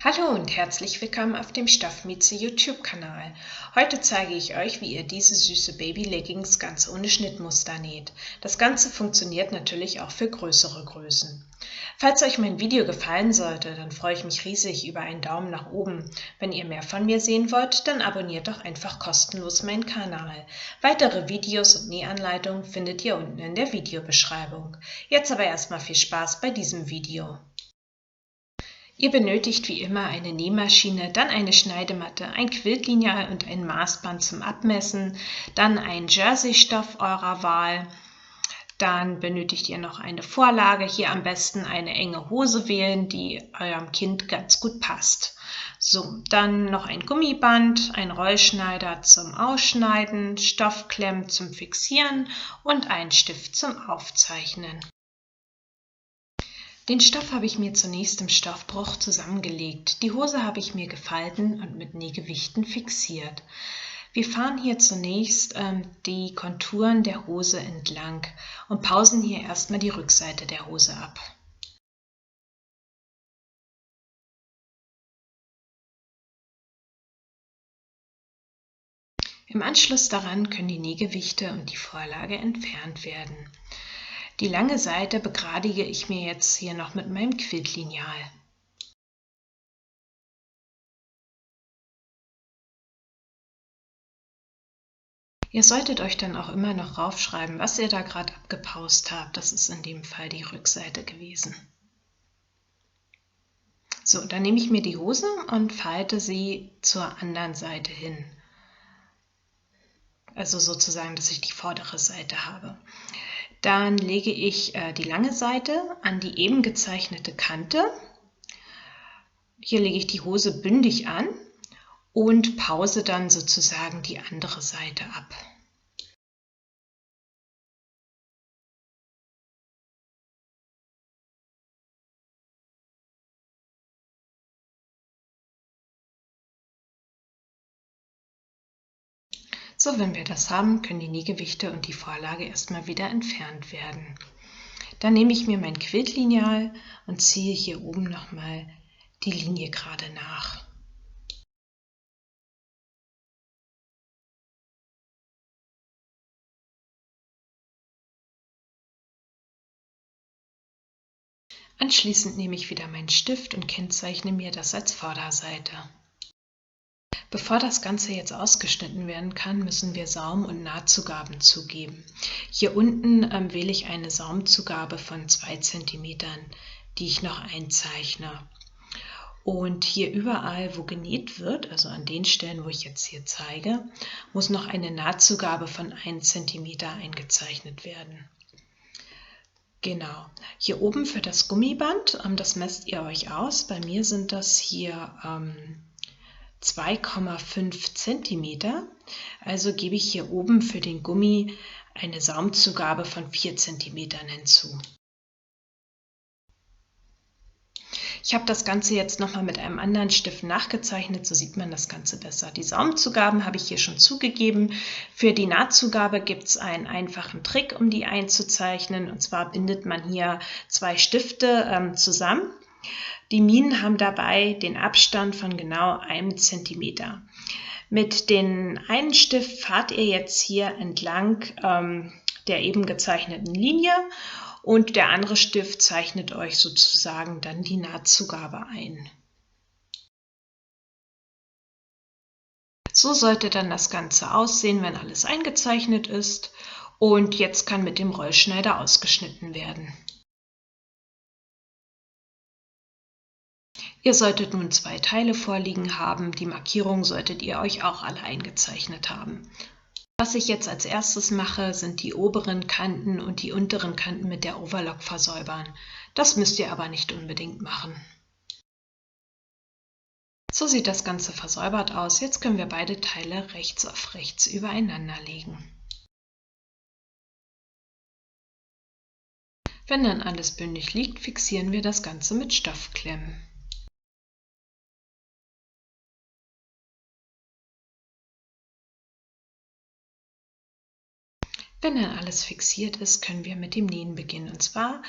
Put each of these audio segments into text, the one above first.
Hallo und herzlich willkommen auf dem Stoffmieze YouTube-Kanal. Heute zeige ich euch, wie ihr diese süße Baby-Leggings ganz ohne Schnittmuster näht. Das Ganze funktioniert natürlich auch für größere Größen. Falls euch mein Video gefallen sollte, dann freue ich mich riesig über einen Daumen nach oben. Wenn ihr mehr von mir sehen wollt, dann abonniert doch einfach kostenlos meinen Kanal. Weitere Videos und Nähanleitungen findet ihr unten in der Videobeschreibung. Jetzt aber erstmal viel Spaß bei diesem Video. Ihr benötigt wie immer eine Nähmaschine, dann eine Schneidematte, ein Quiltlineal und ein Maßband zum Abmessen, dann einen Jerseystoff eurer Wahl. Dann benötigt ihr noch eine Vorlage, hier am besten eine enge Hose wählen, die eurem Kind ganz gut passt. So, dann noch ein Gummiband, ein Rollschneider zum Ausschneiden, Stoffklemmen zum Fixieren und einen Stift zum Aufzeichnen. Den Stoff habe ich mir zunächst im Stoffbruch zusammengelegt. Die Hose habe ich mir gefalten und mit Nähgewichten fixiert. Wir fahren hier zunächst die Konturen der Hose entlang und pausen hier erstmal die Rückseite der Hose ab. Im Anschluss daran können die Nähgewichte und die Vorlage entfernt werden. Die lange Seite begradige ich mir jetzt hier noch mit meinem Quiltlineal. Ihr solltet euch dann auch immer noch raufschreiben, was ihr da gerade abgepaust habt. Das ist in dem Fall die Rückseite gewesen. So, dann nehme ich mir die Hose und falte sie zur anderen Seite hin. Also sozusagen, dass ich die vordere Seite habe. Dann lege ich die lange Seite an die eben gezeichnete Kante. Hier lege ich die Hose bündig an und pause dann sozusagen die andere Seite ab. So, wenn wir das haben, können die Nähgewichte und die Vorlage erstmal wieder entfernt werden. Dann nehme ich mir mein Quiltlineal und ziehe hier oben nochmal die Linie gerade nach. Anschließend nehme ich wieder meinen Stift und kennzeichne mir das als Vorderseite. Bevor das Ganze jetzt ausgeschnitten werden kann, müssen wir Saum- und Nahtzugaben zugeben. Hier unten wähle ich eine Saumzugabe von 2 cm, die ich noch einzeichne. Und hier überall, wo genäht wird, also an den Stellen, wo ich jetzt hier zeige, muss noch eine Nahtzugabe von 1 cm eingezeichnet werden. Genau. Hier oben für das Gummiband, das messt ihr euch aus. Bei mir sind das hier 2,5 cm. Also gebe ich hier oben für den Gummi eine Saumzugabe von 4 cm hinzu. Ich habe das Ganze jetzt nochmal mit einem anderen Stift nachgezeichnet, so sieht man das Ganze besser. Die Saumzugaben habe ich hier schon zugegeben. Für die Nahtzugabe gibt es einen einfachen Trick, um die einzuzeichnen. Und zwar bindet man hier 2 Stifte zusammen. Die Minen haben dabei den Abstand von genau 1 cm. Mit dem einen Stift fahrt ihr jetzt hier entlang der eben gezeichneten Linie und der andere Stift zeichnet euch sozusagen dann die Nahtzugabe ein. So sollte dann das Ganze aussehen, wenn alles eingezeichnet ist, und jetzt kann mit dem Rollschneider ausgeschnitten werden. Ihr solltet nun 2 Teile vorliegen haben, die Markierungen solltet ihr euch auch alle eingezeichnet haben. Was ich jetzt als erstes mache, sind die oberen Kanten und die unteren Kanten mit der Overlock versäubern. Das müsst ihr aber nicht unbedingt machen. So sieht das Ganze versäubert aus. Jetzt können wir beide Teile rechts auf rechts übereinander legen. Wenn dann alles bündig liegt, fixieren wir das Ganze mit Stoffklemmen. Wenn dann alles fixiert ist, können wir mit dem Nähen beginnen. Und zwar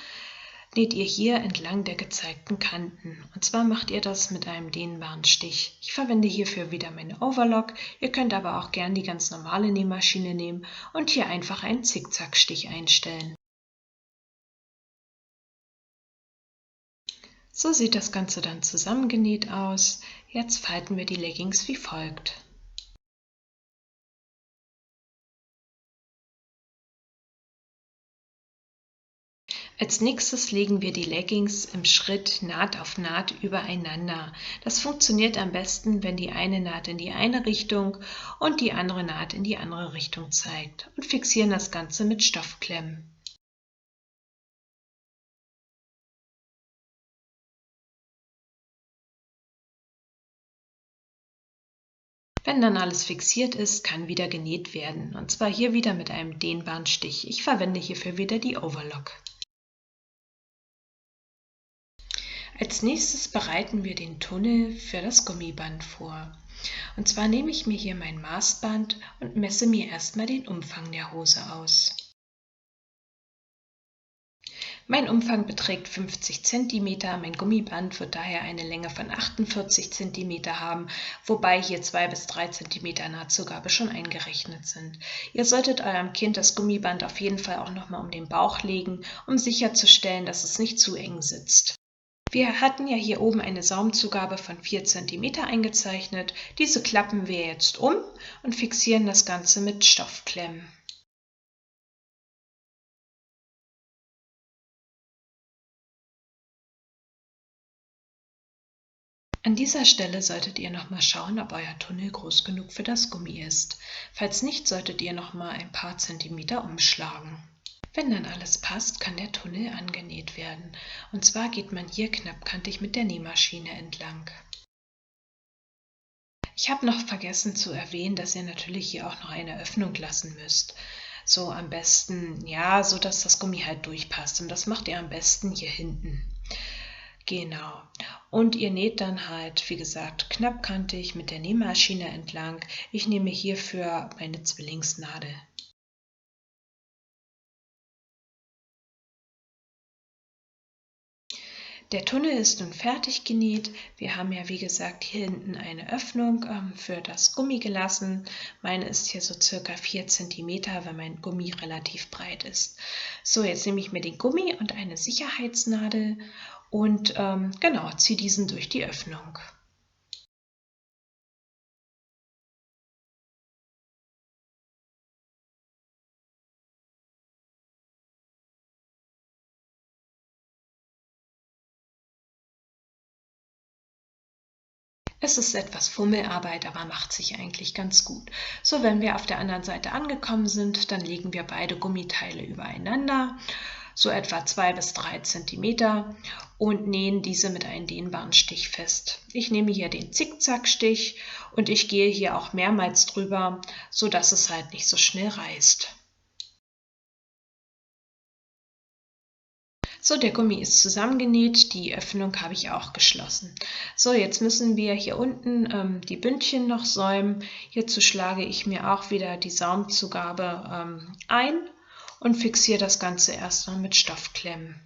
näht ihr hier entlang der gezeigten Kanten. Und zwar macht ihr das mit einem dehnbaren Stich. Ich verwende hierfür wieder meine Overlock. Ihr könnt aber auch gern die ganz normale Nähmaschine nehmen und hier einfach einen Zickzackstich einstellen. So sieht das Ganze dann zusammengenäht aus. Jetzt falten wir die Leggings wie folgt. Als nächstes legen wir die Leggings im Schritt Naht auf Naht übereinander. Das funktioniert am besten, wenn die eine Naht in die eine Richtung und die andere Naht in die andere Richtung zeigt, und fixieren das Ganze mit Stoffklemmen. Wenn dann alles fixiert ist, kann wieder genäht werden, und zwar hier wieder mit einem dehnbaren Stich. Ich verwende hierfür wieder die Overlock. Als nächstes bereiten wir den Tunnel für das Gummiband vor. Und zwar nehme ich mir hier mein Maßband und messe mir erstmal den Umfang der Hose aus. Mein Umfang beträgt 50 cm, mein Gummiband wird daher eine Länge von 48 cm haben, wobei hier 2 bis 3 cm Nahtzugabe schon eingerechnet sind. Ihr solltet eurem Kind das Gummiband auf jeden Fall auch nochmal um den Bauch legen, um sicherzustellen, dass es nicht zu eng sitzt. Wir hatten ja hier oben eine Saumzugabe von 4 cm eingezeichnet. Diese klappen wir jetzt um und fixieren das Ganze mit Stoffklemmen. An dieser Stelle solltet ihr nochmal schauen, ob euer Tunnel groß genug für das Gummi ist. Falls nicht, solltet ihr nochmal ein paar Zentimeter umschlagen. Wenn dann alles passt, kann der Tunnel angenäht werden. Und zwar geht man hier knappkantig mit der Nähmaschine entlang. Ich habe noch vergessen zu erwähnen, dass ihr natürlich hier auch noch eine Öffnung lassen müsst. So am besten, ja, so dass das Gummi halt durchpasst. Und das macht ihr am besten hier hinten. Genau. Und ihr näht dann halt, wie gesagt, knappkantig mit der Nähmaschine entlang. Ich nehme hierfür meine Zwillingsnadel. Der Tunnel ist nun fertig genäht. Wir haben ja, wie gesagt, hier hinten eine Öffnung für das Gummi gelassen. Meine ist hier so circa 4 cm, weil mein Gummi relativ breit ist. So, jetzt nehme ich mir den Gummi und eine Sicherheitsnadel und genau, ziehe diesen durch die Öffnung. Es ist etwas Fummelarbeit, aber macht sich eigentlich ganz gut. So, wenn wir auf der anderen Seite angekommen sind, dann legen wir beide Gummiteile übereinander, so etwa 2 bis 3 cm, und nähen diese mit einem dehnbaren Stich fest. Ich nehme hier den Zickzackstich und ich gehe hier auch mehrmals drüber, so dass es halt nicht so schnell reißt. So, der Gummi ist zusammengenäht, die Öffnung habe ich auch geschlossen. So, jetzt müssen wir hier unten die Bündchen noch säumen. Hierzu schlage ich mir auch wieder die Saumzugabe ein und fixiere das Ganze erstmal mit Stoffklemmen.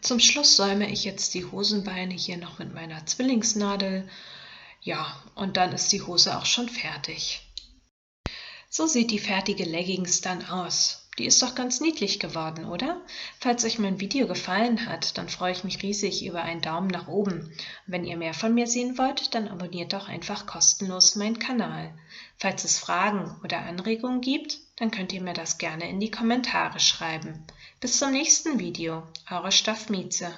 Zum Schluss säume ich jetzt die Hosenbeine hier noch mit meiner Zwillingsnadel. Ja, und dann ist die Hose auch schon fertig. So sieht die fertige Leggings dann aus. Die ist doch ganz niedlich geworden, oder? Falls euch mein Video gefallen hat, dann freue ich mich riesig über einen Daumen nach oben. Wenn ihr mehr von mir sehen wollt, dann abonniert doch einfach kostenlos meinen Kanal. Falls es Fragen oder Anregungen gibt, dann könnt ihr mir das gerne in die Kommentare schreiben. Bis zum nächsten Video, eure Stoffmieze.